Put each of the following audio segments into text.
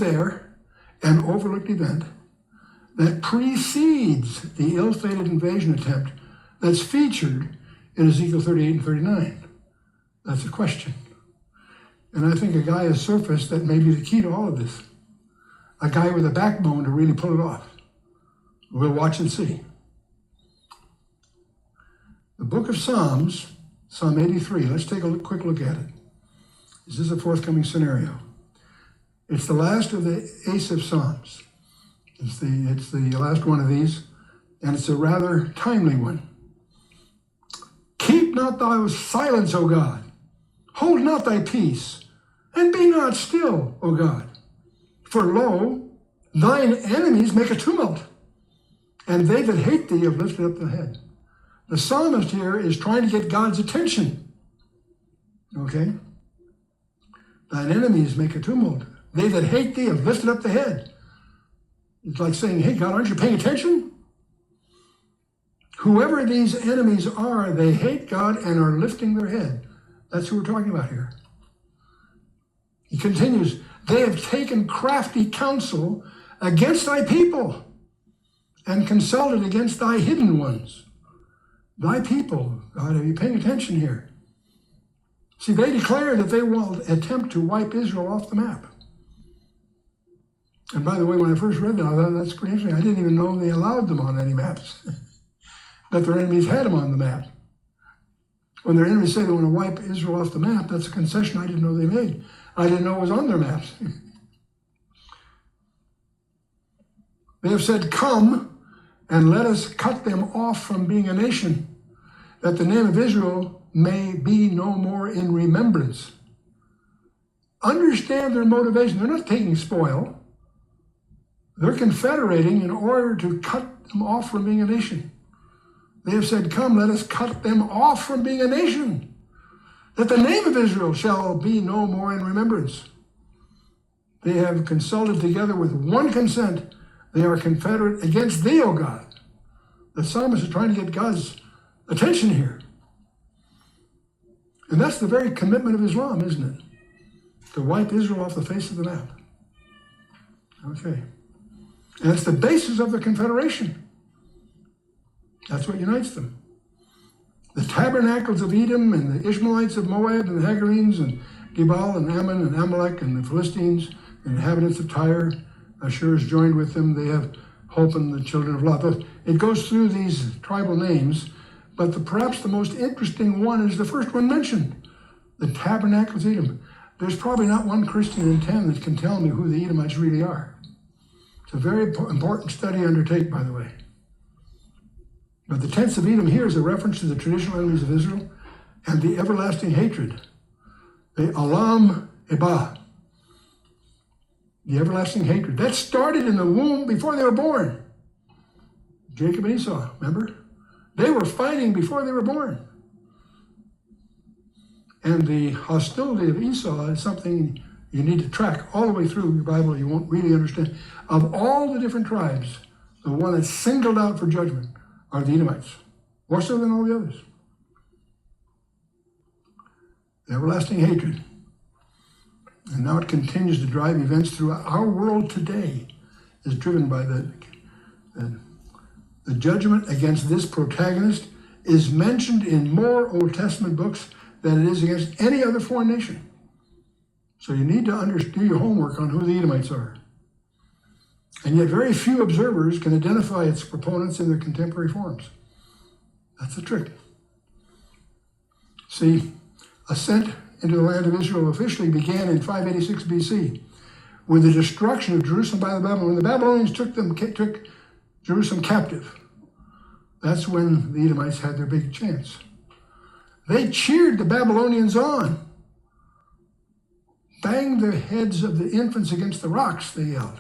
there an overlooked event that precedes the ill-fated invasion attempt that's featured in Ezekiel 38 and 39? That's a question. And I think a guy has surfaced that may be the key to all of this. A guy with a backbone to really pull it off. We'll watch and see. The book of Psalms, Psalm 83, let's take a quick look at it. Is this a forthcoming scenario? It's the last of the Asaph Psalms. It's the last one of these, and it's a rather timely one. Keep not thy silence, O God. Hold not thy peace, and be not still, O God. For lo, thine enemies make a tumult, and they that hate thee have lifted up the head. The psalmist here is trying to get God's attention. Okay? Thine enemies make a tumult. They that hate thee have lifted up the head. It's like saying, hey, God, aren't you paying attention? Whoever these enemies are, they hate God and are lifting their head. That's who we're talking about here. He continues, they have taken crafty counsel against thy people and consulted against thy hidden ones. Thy people, God, are you paying attention here? See, they declare that they will attempt to wipe Israel off the map. And by the way, when I first read that, I thought that's pretty interesting. I didn't even know they allowed them on any maps. That their enemies had them on the map. When their enemies say they want to wipe Israel off the map, that's a concession I didn't know they made. I didn't know it was on their maps. They have said, come and let us cut them off from being a nation, that the name of Israel may be no more in remembrance. Understand their motivation. They're not taking spoil. They're confederating in order to cut them off from being a nation. They have said, come, let us cut them off from being a nation, that the name of Israel shall be no more in remembrance. They have consulted together with one consent. They are confederate against thee, O God. The psalmist is trying to get God's attention here. And that's the very commitment of Islam, isn't it? To wipe Israel off the face of the map. Okay. And it's the basis of the confederation. That's what unites them. The tabernacles of Edom and the Ishmaelites of Moab and the Hagarenes and Gebal and Ammon and Amalek and the Philistines and inhabitants of Tyre, Ashur is joined with them. They have hope in the children of Lot. It goes through these tribal names, but perhaps the most interesting one is the first one mentioned, the tabernacles of Edom. There's probably not one Christian in 10 that can tell me who the Edomites really are. It's a very important study to undertake, by the way. But the tents of Edom here is a reference to the traditional enemies of Israel and the everlasting hatred. The Alam Eba, the everlasting hatred. That started in the womb before they were born. Jacob and Esau, remember? They were fighting before they were born. And the hostility of Esau is something you need to track all the way through your Bible. You won't really understand. Of all the different tribes, the one that's singled out for judgment are the Edomites, more so than all the others. The everlasting hatred. And now it continues to drive events through our world today, is driven by the judgment against this protagonist is mentioned in more Old Testament books than it is against any other foreign nation. So you need to do your homework on who the Edomites are. And yet very few observers can identify its proponents in their contemporary forms. That's the trick. See, ascent into the land of Israel officially began in 586 BC with the destruction of Jerusalem by the Babylonians. When the Babylonians took Jerusalem captive, that's when the Edomites had their big chance. They cheered the Babylonians on. Bang the heads of the infants against the rocks, they yelled.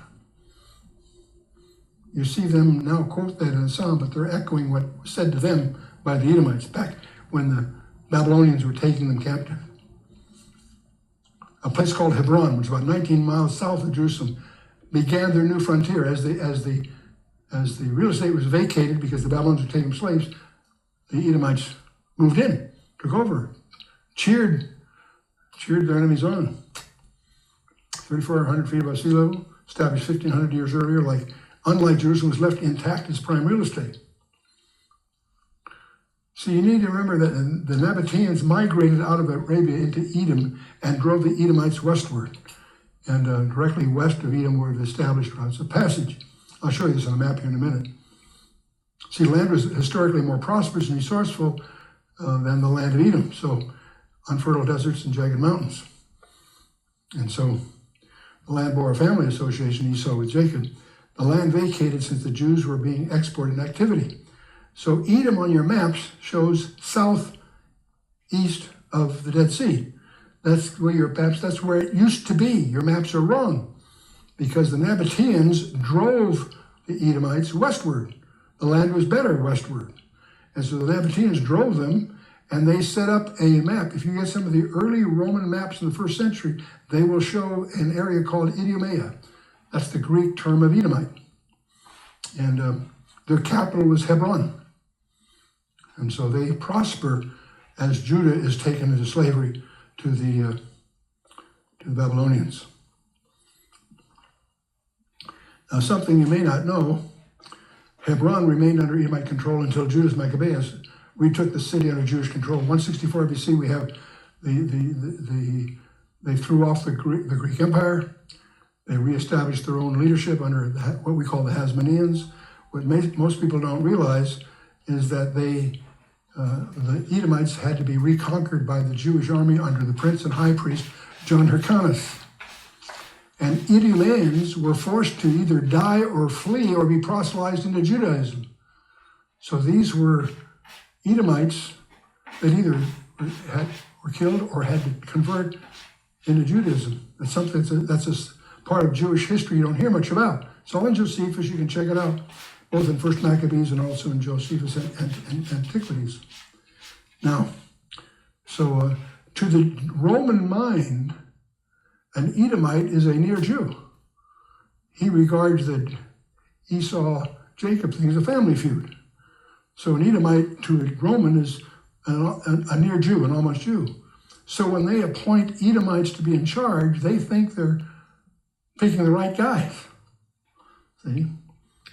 You see them now quote that in a psalm, but they're echoing what was said to them by the Edomites back when the Babylonians were taking them captive. A place called Hebron, which is about 19 miles south of Jerusalem, began their new frontier as the real estate was vacated because the Babylonians were taking slaves. The Edomites moved in, took over, cheered their enemies on. 3,400 feet above sea level, established 1,500 years earlier, unlike Jerusalem, was left intact as prime real estate. So you need to remember that the Nabateans migrated out of Arabia into Edom and drove the Edomites westward. And directly west of Edom were the established routes of passage. I'll show you this on a map here in a minute. See, land was historically more prosperous and resourceful than the land of Edom. So unfertile deserts and jagged mountains. And so the land bore a family association, Esau with Jacob. The land vacated since the Jews were being exported in activity. So Edom on your maps shows southeast of the Dead Sea. That's where your maps, that's where it used to be. Your maps are wrong because the Nabateans drove the Edomites westward. The land was better westward. And so the Nabateans drove them and they set up a map. If you get some of the early Roman maps in the 1st century, they will show an area called Idumea. That's the Greek term of Edomite. And their capital was Hebron. And so they prosper as Judah is taken into slavery to the Babylonians. Now, something you may not know, Hebron remained under Edomite control until Judah's Maccabees retook the city under Jewish control. 164 BC, we have they threw off the Greek Empire. They reestablished their own leadership under what we call the Hasmoneans. What most people don't realize is that the Edomites had to be reconquered by the Jewish army under the prince and high priest, John Hyrcanus. And Idumeans were forced to either die or flee or be proselytized into Judaism. So these were Edomites that either were killed or had to convert into Judaism. That's something that's a part of Jewish history you don't hear much about. It's all in Josephus. You can check it out, both in First Maccabees and also in Josephus and Antiquities. Now, so to the Roman mind, an Edomite is a near Jew. He regards the Esau-Jacob thing as a family feud. So an Edomite to a Roman is a near Jew, an almost Jew. So when they appoint Edomites to be in charge, they think they're picking the right guys. See?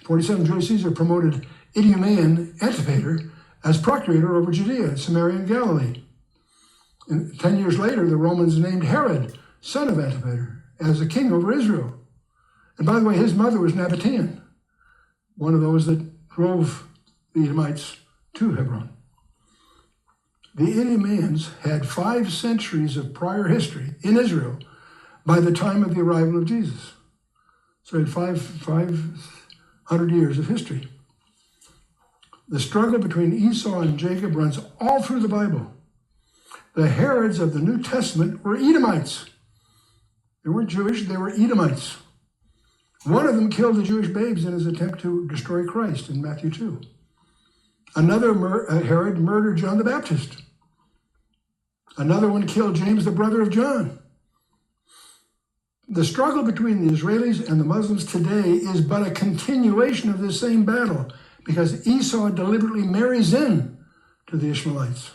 47, Julius Caesar promoted Idumean Antipater as procurator over Judea, Samaria, and Galilee. And 10 years later, the Romans named Herod, son of Antipater, as a king over Israel. And by the way, his mother was Nabatean, one of those that drove the Edomites to Hebron. The Idumeans had 5 centuries of prior history in Israel by the time of the arrival of Jesus. So they had 500 years of history. The struggle between Esau and Jacob runs all through the Bible. The Herods of the New Testament were Edomites. They weren't Jewish, they were Edomites. One of them killed the Jewish babes in his attempt to destroy Christ in Matthew 2. Another Herod murdered John the Baptist. Another one killed James, the brother of John. The struggle between the Israelis and the Muslims today is but a continuation of this same battle because Esau deliberately marries in to the Ishmaelites.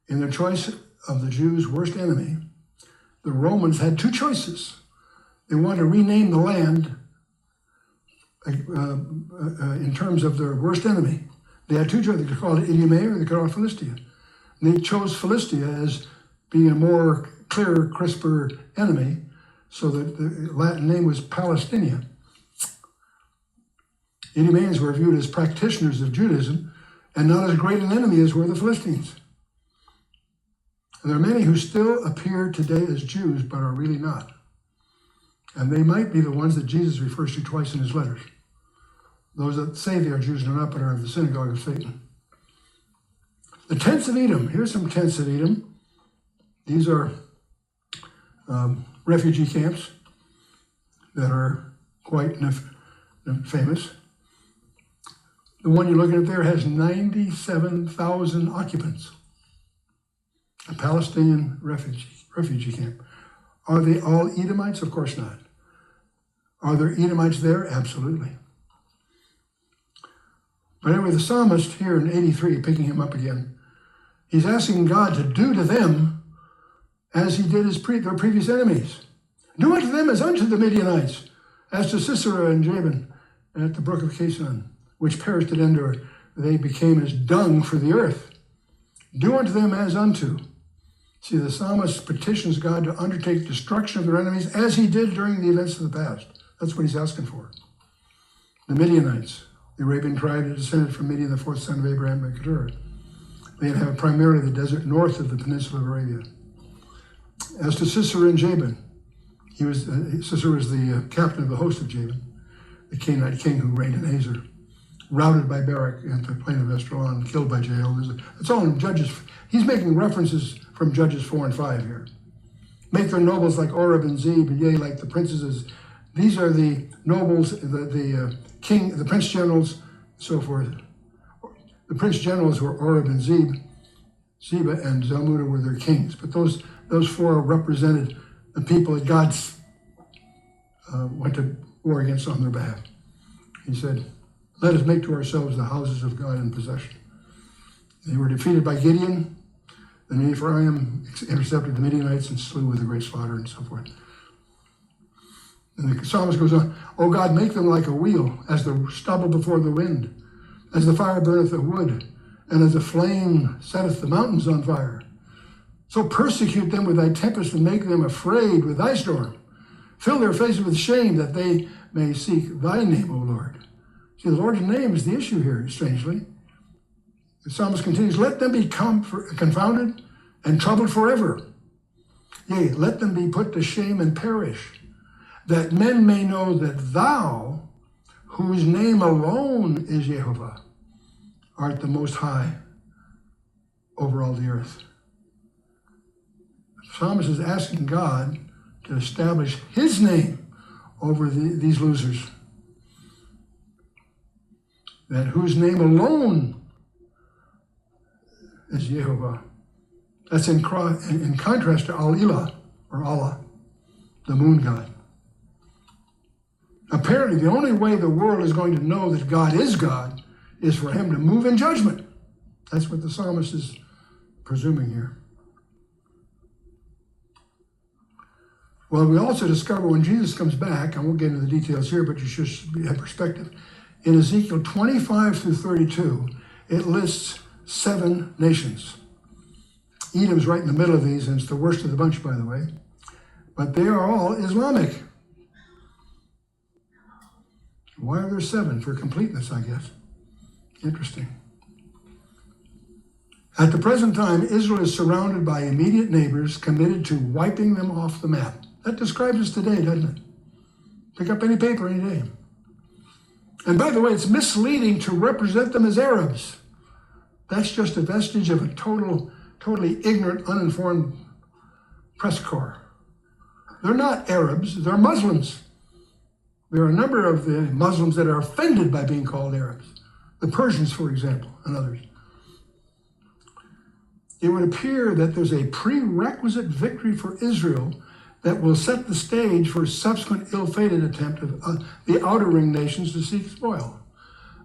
In their choice of the Jews' worst enemy, the Romans had 2 choices. They wanted to rename the land in terms of their worst enemy. They had 2 choices. They could call it Idumea or they could call it Philistia. And they chose Philistia as being a more clearer, crisper enemy, so that the Latin name was Palestinia. Idumeans were viewed as practitioners of Judaism and not as great an enemy as were the Philistines. And there are many who still appear today as Jews but are really not. And they might be the ones that Jesus refers to twice in his letters. Those that say they are Jews and are not, but are of the synagogue of Satan. The tents of Edom. Here's some tents of Edom. These are refugee camps that are quite famous. The one you're looking at there has 97,000 occupants. A Palestinian refugee camp. Are they all Edomites? Of course not. Are there Edomites there? Absolutely. But anyway, the psalmist here in 83, picking him up again, he's asking God to do to them as he did their previous enemies. Do unto them as unto the Midianites, as to Sisera and Jabin at the brook of Kison, which perished at Endor. They became as dung for the earth. Do unto them as unto. See, the psalmist petitions God to undertake destruction of their enemies as he did during the events of the past. That's what he's asking for. The Midianites, the Arabian tribe that descended from Midian, the fourth son of Abraham by Keturah. They inhabit primarily the desert north of the peninsula of Arabia. As to Sisera and Jabin, Sisera was the captain of the host of Jabin, the Canaanite king who reigned in Hazor, routed by Barak at the plain of Esdraelon, killed by Jael. It's all in Judges. He's making references from Judges 4 and 5 here. Make their nobles like Oreb and Zeb, and yea, like the princesses. These are the nobles, the king, the prince generals, so forth. The prince generals were Oreb and Zeba and Zalmunna were their kings. But those four represented the people that God went to war against on their behalf. He said, let us make to ourselves the houses of God in possession. They were defeated by Gideon. Then Ephraim intercepted the Midianites and slew with a great slaughter and so forth. And the psalmist goes on, O God, make them like a wheel, as the stubble before the wind, as the fire burneth the wood, and as a flame setteth the mountains on fire. So persecute them with thy tempest, and make them afraid with thy storm. Fill their faces with shame, that they may seek thy name, O Lord. See, the Lord's name is the issue here, strangely. The psalmist continues, let them be confounded and troubled forever. Yea, let them be put to shame and perish, that men may know that thou, whose name alone is Jehovah, art the most high over all the earth. The psalmist is asking God to establish his name over these losers, that whose name alone is Jehovah. That's in contrast to Al-Ilah, or Allah, the moon god. Apparently, the only way the world is going to know that God is God is for him to move in judgment. That's what the psalmist is presuming here. Well, we also discover when Jesus comes back, I won't get into the details here, but you should have perspective. In Ezekiel 25 through 32, it lists 7 nations. Edom's right in the middle of these, and it's the worst of the bunch, by the way. But they are all Islamic. Why are there 7? For completeness, I guess. Interesting. At the present time, Israel is surrounded by immediate neighbors committed to wiping them off the map. That describes us today, doesn't it? Pick up any paper any day. And by the way, it's misleading to represent them as Arabs. That's just a vestige of a totally ignorant, uninformed press corps. They're not Arabs, they're Muslims. There are a number of the Muslims that are offended by being called Arabs. The Persians, for example, and others. It would appear that there's a prerequisite victory for Israel that will set the stage for a subsequent ill-fated attempt of the outer ring nations to seek spoil.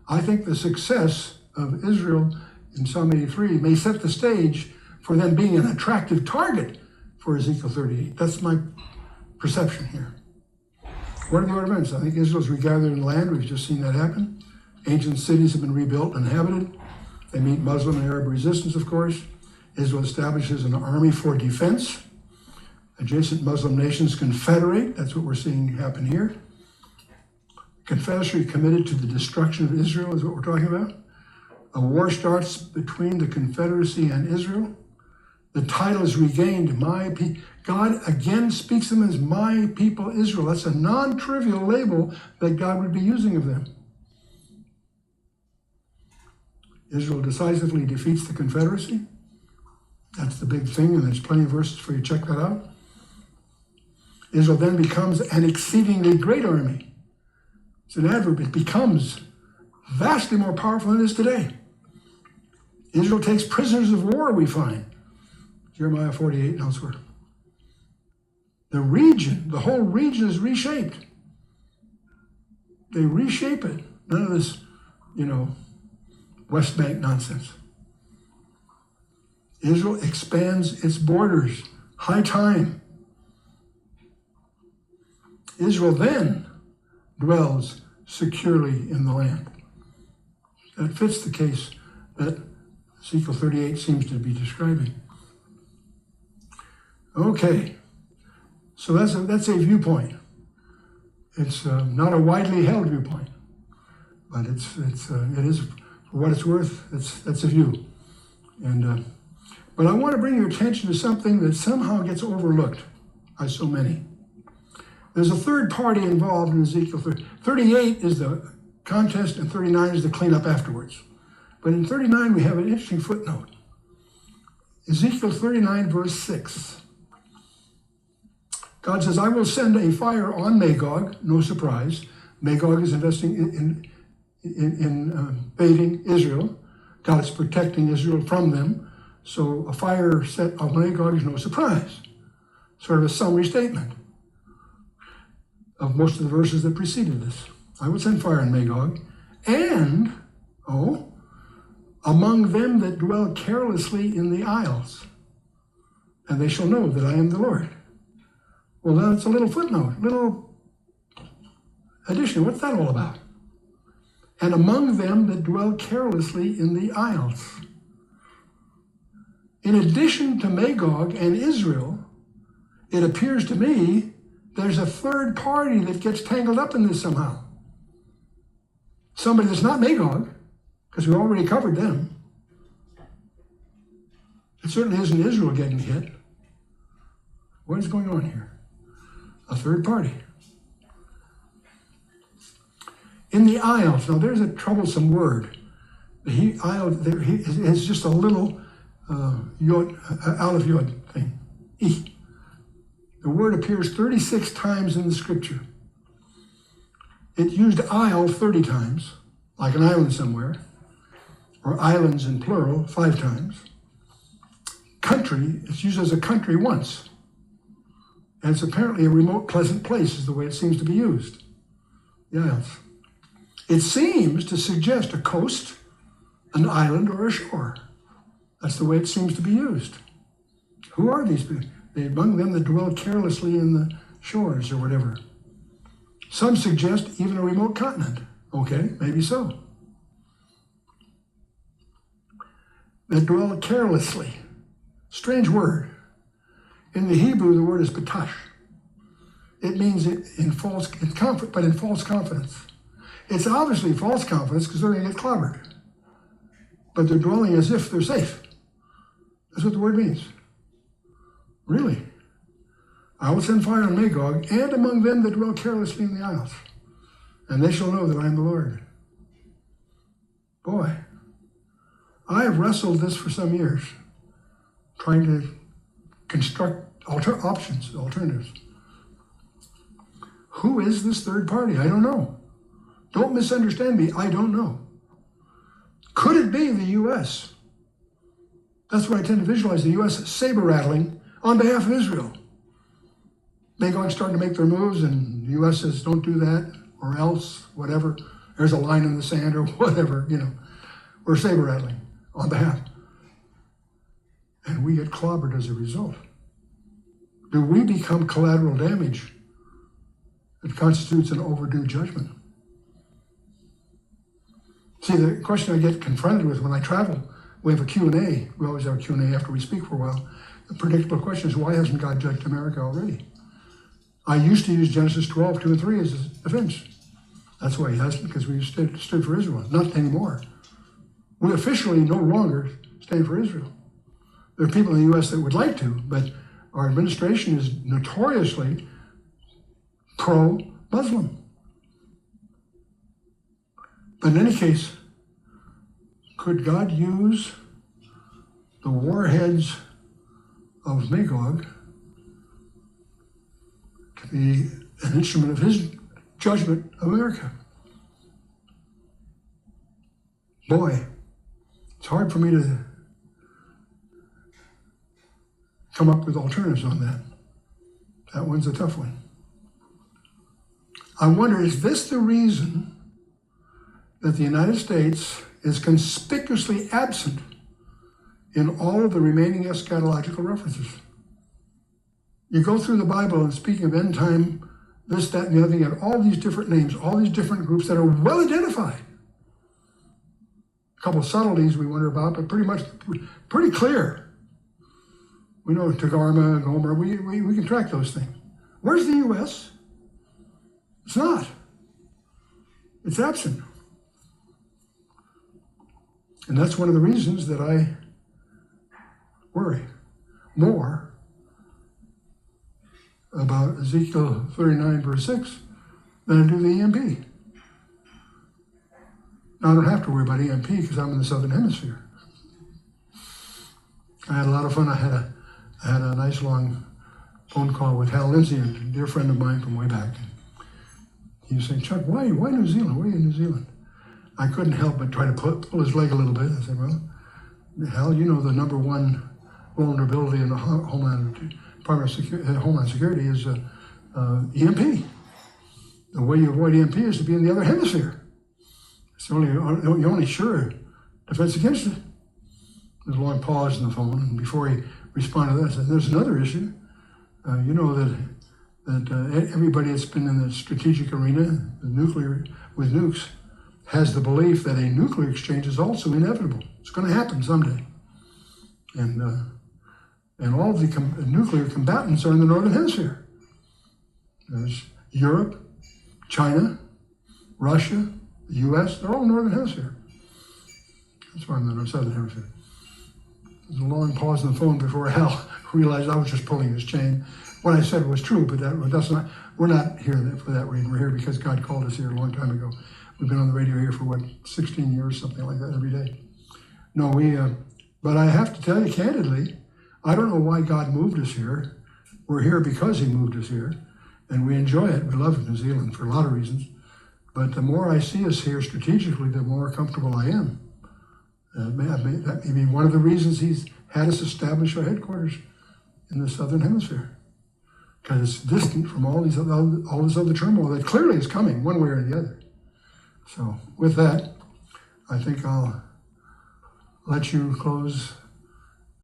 I think the success of Israel in Psalm 83 may set the stage for them being an attractive target for Ezekiel 38. That's my perception here. What are the other events? I think Israel's regathered in land. We've just seen that happen. Ancient cities have been rebuilt and inhabited. They meet Muslim and Arab resistance, of course. Israel establishes an army for defense. Adjacent Muslim nations confederate. That's what we're seeing happen here. Confederacy committed to the destruction of Israel is what we're talking about. A war starts between the Confederacy and Israel. The title is regained, my people. God again speaks them as my people Israel. That's a non-trivial label that God would be using of them. Israel decisively defeats the Confederacy. That's the big thing, and there's plenty of verses for you to check that out. Israel then becomes an exceedingly great army. It's an adverb. It becomes vastly more powerful than it is today. Israel takes prisoners of war, we find. Jeremiah 48 and elsewhere. The whole region is reshaped. They reshape it. None of this, West Bank nonsense. Israel expands its borders high time. Israel then dwells securely in the land. That fits the case that Ezekiel 38 seems to be describing. Okay, so that's a viewpoint. It's not a widely held viewpoint, but it is, for what it's worth, that's a view. And but I want to bring your attention to something that somehow gets overlooked by so many. There's a third party involved in Ezekiel 30. 38 is the contest and 39 is the cleanup afterwards. But in 39 we have an interesting footnote. Ezekiel 39 verse 6. God says, I will send a fire on Magog, no surprise. Magog is investing in baiting Israel. God is protecting Israel from them. So a fire set on Magog is no surprise. Sort of a summary statement of most of the verses that preceded this. I will send fire on Magog, and, among them that dwell carelessly in the isles, and they shall know that I am the Lord. Well, that's a little footnote, little addition. What's that all about? And among them that dwell carelessly in the isles. In addition to Magog and Israel, it appears to me there's a third party that gets tangled up in this somehow. Somebody that's not Magog, because we already covered them. It certainly isn't Israel getting hit. What is going on here? A third party. In the isles, now there's a troublesome word. The isle there is just a little yod, aleph yod thing. E. The word appears 36 times in the scripture. It used isle 30 times, like an island somewhere, or islands in plural 5 times. Country, it's used as a country once. And it's apparently a remote, pleasant place is the way it seems to be used. The isles. It seems to suggest a coast, an island, or a shore. That's the way it seems to be used. Who are these people? Among them that dwell carelessly in the shores or whatever. Some suggest even a remote continent. Okay, maybe so. That dwell carelessly. Strange word. In the Hebrew, the word is patash. It means in false confidence. It's obviously false confidence because they're going to get clobbered. But they're dwelling as if they're safe. That's what the word means. Really? I will send fire on Magog, and among them that dwell carelessly in the isles, and they shall know that I am the Lord. Boy, I have wrestled this for some years, trying to construct alternatives. Who is this third party? I don't know. Don't misunderstand me. I don't know. Could it be the U.S.? That's what I tend to visualize, the U.S. saber rattling on behalf of Israel. Magog's starting to make their moves, and the U.S. says, don't do that, or else, whatever. There's a line in the sand, or whatever, We're saber rattling on behalf. And we get clobbered as a result. Do we become collateral damage that constitutes an overdue judgment? See, the question I get confronted with when I travel, we have a Q&A. We always have a Q&A after we speak for a while. The predictable question is, why hasn't God judged America already? I used to use Genesis 12, 2 and 3 as a defense. That's why he hasn't, because we stood for Israel. Not anymore. We officially no longer stand for Israel. There are people in the U.S. that would like to, but our administration is notoriously pro-Muslim. But in any case, could God use the warheads of Magog to be an instrument of his judgment of America? Boy, it's hard for me to come up with alternatives on that. That one's a tough one. I wonder, is this the reason that the United States is conspicuously absent in all of the remaining eschatological references? You go through the Bible and speaking of end time, this, that, and the other thing, and all these different names, all these different groups that are well identified. A couple of subtleties we wonder about, but pretty clear. We know Tagarma, Gomer, we can track those things. Where's the U.S.? It's not. It's absent. And that's one of the reasons that I worry more about Ezekiel 39, verse 6, than I do the EMP. Now, I don't have to worry about EMP because I'm in the Southern Hemisphere. I had a lot of fun. I had a nice long phone call with Hal Lindsey, a dear friend of mine from way back. He was saying, Chuck, why New Zealand? Why are you in New Zealand? I couldn't help but try to pull his leg a little bit. I said, well, Hal, you know the number one vulnerability in the Homeland Security is EMP. The way you avoid EMP is to be in the other hemisphere. It's the only sure defense against it. There's a long pause in the phone, and before he responded to that, I said, there's another issue. You know that everybody that's been in the strategic arena, the nuclear, with nukes, has the belief that a nuclear exchange is also inevitable. It's going to happen someday. And all of the nuclear combatants are in the Northern Hemisphere. There's Europe, China, Russia, the U.S., they're all Northern Hemisphere. That's why I'm in the Southern Hemisphere. There's a long pause on the phone before Hal realized I was just pulling his chain. What I said was true, but we're not here for that reason. We're here because God called us here a long time ago. We've been on the radio here for 16 years, something like that, every day. No, but I have to tell you candidly, I don't know why God moved us here. We're here because he moved us here, and we enjoy it. We love New Zealand for a lot of reasons. But the more I see us here strategically, the more comfortable I am. That may be one of the reasons he's had us establish our headquarters in the Southern Hemisphere, because it's distant from all this other turmoil that clearly is coming one way or the other. So with that, I think I'll let you close